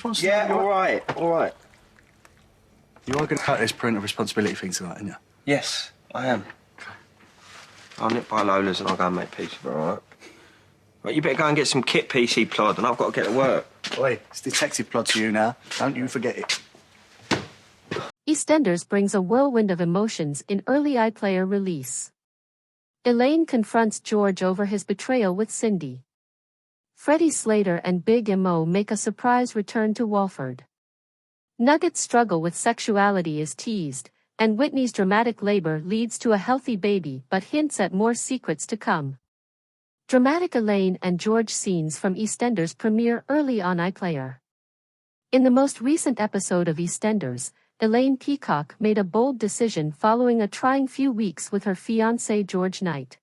Wants to know Yeah, all right. You are going to cut this parental responsibility thing tonight, aren't you? Yes, I am. Okay. I'll nip by Lola's and I'll go and make peace with her, all right? Right, you better go and get some kit, PC plod, and I've got to get to work. Oi, it's detective plot to you now. Don't you forget it. EastEnders brings a whirlwind of emotions in early iPlayer release. Elaine confronts George over his betrayal with Cindy. Freddie Slater and Big Mo make a surprise return to Walford. Nugget's struggle with sexuality is teased, and Whitney's dramatic labor leads to a healthy baby but hints at more secrets to come. Dramatic Elaine and George scenes from EastEnders premiere early on iPlayer. In the most recent episode of EastEnders, Elaine Peacock made a bold decision following a trying few weeks with her fiancé George Knight.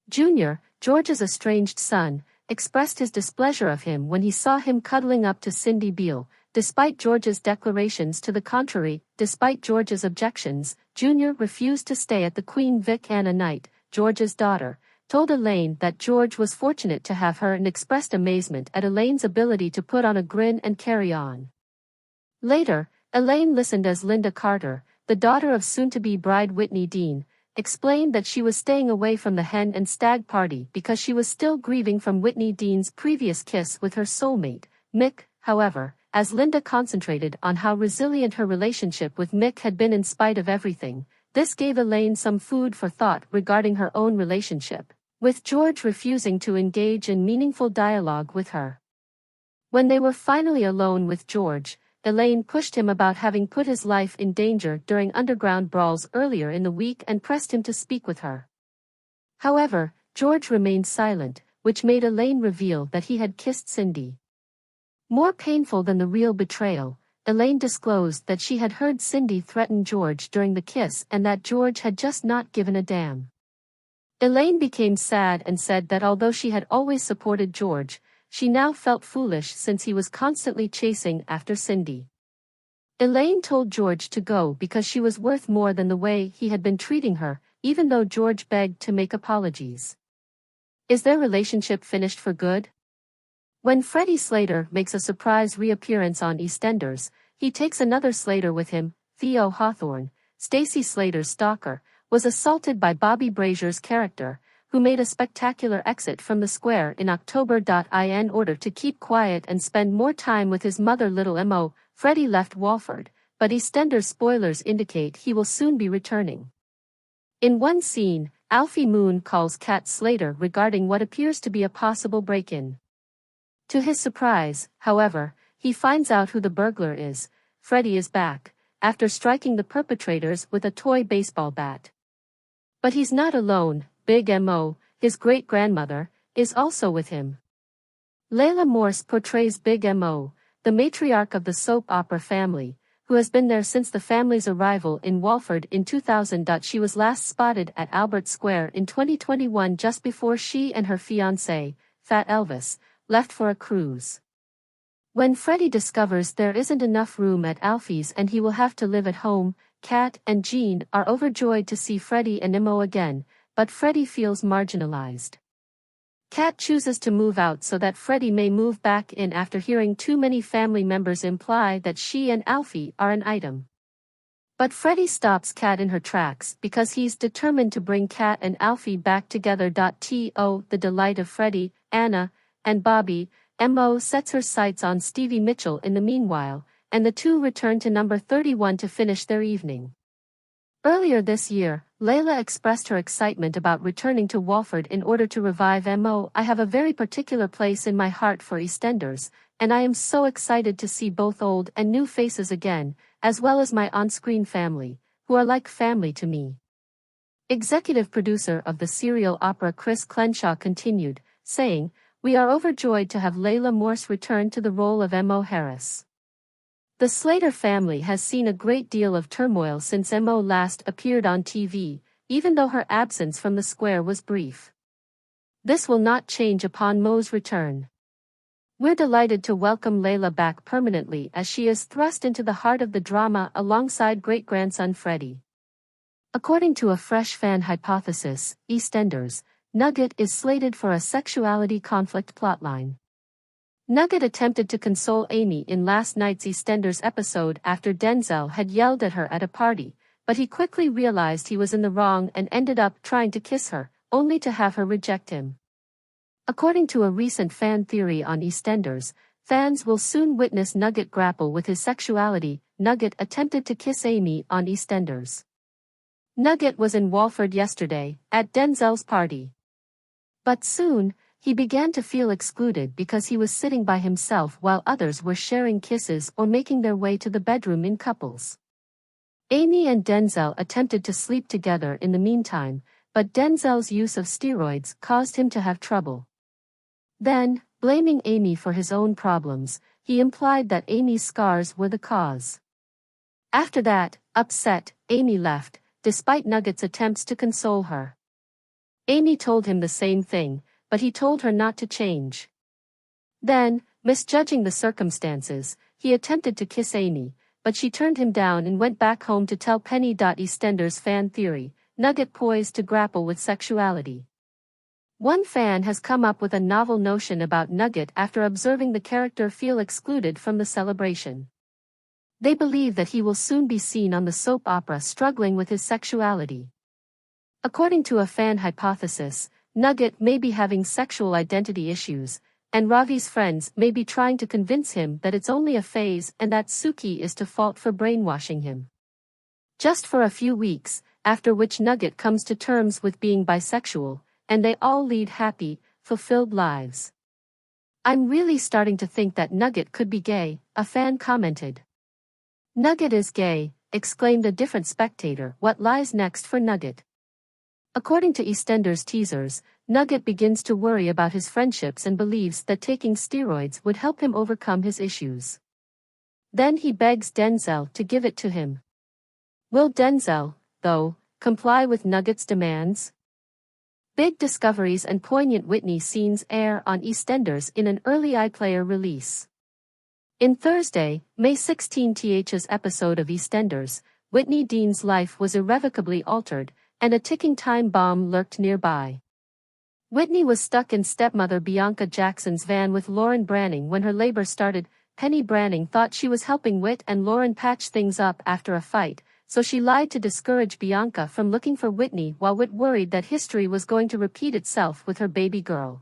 Jr., George's estranged son, expressed his displeasure of him when he saw him cuddling up to Cindy Beale. Despite George's declarations to the contrary, despite George's objections, Jr. refused to stay at the Queen Vic. Anna Knight, George's daughter, told Elaine that George was fortunate to have her and expressed amazement at Elaine's ability to put on a grin and carry on. Later, Elaine listened as Linda Carter, the daughter of soon-to-be bride Whitney Dean, explained that she was staying away from the hen and stag party because she was still grieving from Whitney Dean's previous kiss with her soulmate, Mick. However, as Linda concentrated on how resilient her relationship with Mick had been in spite of everything, this gave Elaine some food for thought regarding her own relationship, with George refusing to engage in meaningful dialogue with her. When they were finally alone with George, Elaine pushed him about having put his life in danger during underground brawls earlier in the week and pressed him to speak with her. However, George remained silent, which made Elaine reveal that he had kissed Cindy. More painful than the real betrayal, Elaine disclosed that she had heard Cindy threaten George during the kiss and that George had just not given a damn. Elaine became sad and said that although she had always supported George, she now felt foolish since he was constantly chasing after Cindy. Elaine told George to go because she was worth more than the way he had been treating her, even though George begged to make apologies. Is their relationship finished for good? When Freddie Slater makes a surprise reappearance on EastEnders, he takes another Slater with him. Theo Hawthorne, Stacey Slater's stalker, was assaulted by Bobby Brazier's character, who made a spectacular exit from the square in October. In order to keep quiet and spend more time with his mother Little Mo, Freddie left Walford, but EastEnders spoilers indicate he will soon be returning. In one scene, Alfie Moon calls Kat Slater regarding what appears to be a possible break-in. To his surprise, however, he finds out who the burglar is. Freddie is back, after striking the perpetrators with a toy baseball bat. But he's not alone. Big Mo, his great-grandmother, is also with him. Layla Morse portrays Big Mo, the matriarch of the soap opera family, who has been there since the family's arrival in Walford in 2000. She was last spotted at Albert Square in 2021 just before she and her fiancé, Fat Elvis, left for a cruise. When Freddie discovers there isn't enough room at Alfie's and he will have to live at home, Kat and Jean are overjoyed to see Freddie and Mo again, but Freddie feels marginalized. Kat chooses to move out so that Freddie may move back in after hearing too many family members imply that she and Alfie are an item. But Freddie stops Kat in her tracks because he's determined to bring Kat and Alfie back together. To the delight of Freddie, Anna, and Bobby, Mo sets her sights on Stevie Mitchell in the meanwhile, and the two return to number 31 to finish their evening. Earlier this year, Layla expressed her excitement about returning to Walford in order to revive Mo. I have a very particular place in my heart for EastEnders, and I am so excited to see both old and new faces again, as well as my on-screen family, who are like family to me. Executive producer of the serial opera Chris Crenshaw continued, saying, "We are overjoyed to have Layla Morse return to the role of Mo Harris." The Slater family has seen a great deal of turmoil since Mo last appeared on TV, even though her absence from the square was brief. This will not change upon Mo's return. We're delighted to welcome Layla back permanently as she is thrust into the heart of the drama alongside great-grandson Freddie. According to a fresh fan hypothesis, EastEnders, Nugget is slated for a sexuality conflict plotline. Nugget attempted to console Amy in last night's EastEnders episode after Denzel had yelled at her at a party, but he quickly realized he was in the wrong and ended up trying to kiss her, only to have her reject him. According to a recent fan theory on EastEnders, fans will soon witness Nugget grapple with his sexuality. Nugget attempted to kiss Amy on EastEnders. Nugget was in Walford yesterday, at Denzel's party. But soon, he began to feel excluded because he was sitting by himself while others were sharing kisses or making their way to the bedroom in couples. Amy and Denzel attempted to sleep together in the meantime, but Denzel's use of steroids caused him to have trouble. Then, blaming Amy for his own problems, he implied that Amy's scars were the cause. After that, upset, Amy left, despite Nugget's attempts to console her. Amy told him the same thing, but he told her not to change. Then, misjudging the circumstances, he attempted to kiss Amy, but she turned him down and went back home to tell Penny. EastEnders fan theory, Nugget poised to grapple with sexuality. One fan has come up with a novel notion about Nugget after observing the character feel excluded from the celebration. They believe that he will soon be seen on the soap opera struggling with his sexuality. According to a fan hypothesis, Nugget may be having sexual identity issues, and Ravi's friends may be trying to convince him that it's only a phase and that Suki is to fault for brainwashing him. Just for a few weeks, after which Nugget comes to terms with being bisexual, and they all lead happy, fulfilled lives. "I'm really starting to think that Nugget could be gay," a fan commented. "Nugget is gay," exclaimed a different spectator. What lies next for Nugget? According to EastEnders teasers, Nugget begins to worry about his friendships and believes that taking steroids would help him overcome his issues. Then he begs Denzel to give it to him. Will Denzel, though, comply with Nugget's demands? Big discoveries and poignant Whitney scenes air on EastEnders in an early iPlayer release. In Thursday, May 16th's episode of EastEnders, Whitney Dean's life was irrevocably altered, and a ticking time bomb lurked nearby. Whitney was stuck in stepmother Bianca Jackson's van with Lauren Branning when her labor started. Penny Branning thought she was helping Whit and Lauren patch things up after a fight, so she lied to discourage Bianca from looking for Whitney while Whit worried that history was going to repeat itself with her baby girl.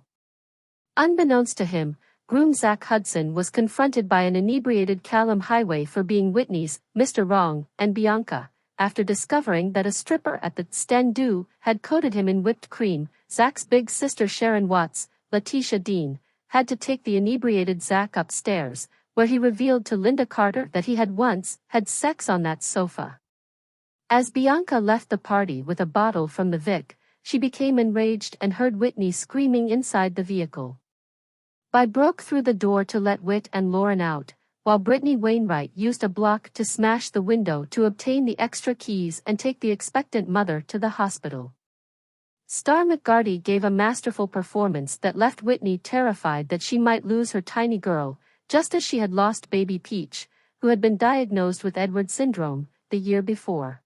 Unbeknownst to him, groom Zach Hudson was confronted by an inebriated Callum Highway for being Whitney's Mr. Wrong and Bianca. After discovering that a stripper at the stand-do had coated him in whipped cream, Zach's big sister Sharon Watts, Letitia Dean, had to take the inebriated Zach upstairs, where he revealed to Linda Carter that he had once had sex on that sofa. As Bianca left the party with a bottle from the Vic, she became enraged and heard Whitney screaming inside the vehicle. Bi broke through the door to let Whit and Lauren out, while Brittany Wainwright used a block to smash the window to obtain the extra keys and take the expectant mother to the hospital. Star McGarty gave a masterful performance that left Whitney terrified that she might lose her tiny girl, just as she had lost baby Peach, who had been diagnosed with Edwards syndrome the year before.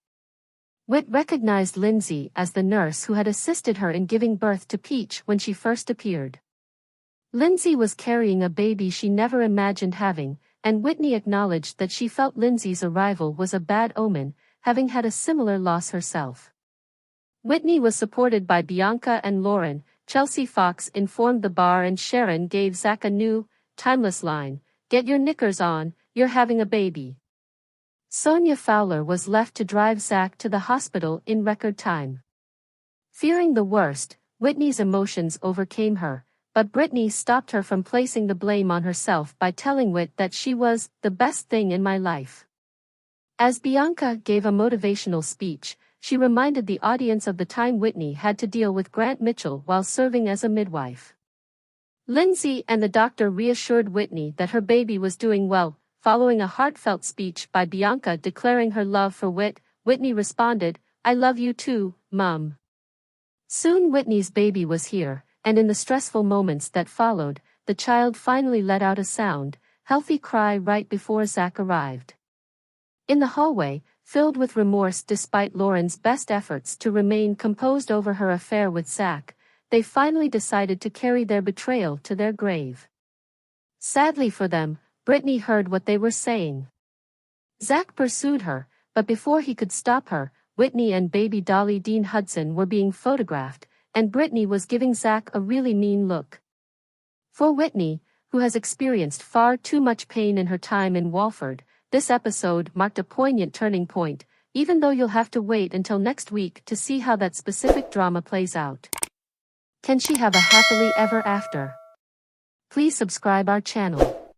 Whit recognized Lindsay as the nurse who had assisted her in giving birth to Peach when she first appeared. Lindsay was carrying a baby she never imagined having, and Whitney acknowledged that she felt Lindsay's arrival was a bad omen, having had a similar loss herself. Whitney was supported by Bianca and Lauren. Chelsea Fox informed the bar and Sharon gave Zach a new, timeless line, "Get your knickers on, you're having a baby." Sonia Fowler was left to drive Zach to the hospital in record time. Fearing the worst, Whitney's emotions overcame her, but Brittany stopped her from placing the blame on herself by telling Whit that she was the best thing in my life. As Bianca gave a motivational speech, she reminded the audience of the time Whitney had to deal with Grant Mitchell while serving as a midwife. Lindsay and the doctor reassured Whitney that her baby was doing well. Following a heartfelt speech by Bianca declaring her love for Whit, Whitney responded, "I love you too, Mum." Soon Whitney's baby was here, and in the stressful moments that followed, the child finally let out a sound, healthy cry right before Zach arrived. In the hallway, filled with remorse despite Lauren's best efforts to remain composed over her affair with Zach, they finally decided to carry their betrayal to their grave. Sadly for them, Whitney heard what they were saying. Zach pursued her, but before he could stop her, Whitney and baby Dolly Dean Hudson were being photographed, and Whitney was giving Zach a really mean look. For Whitney, who has experienced far too much pain in her time in Walford, this episode marked a poignant turning point, even though you'll have to wait until next week to see how that specific drama plays out. Can she have a happily ever after? Please subscribe our channel.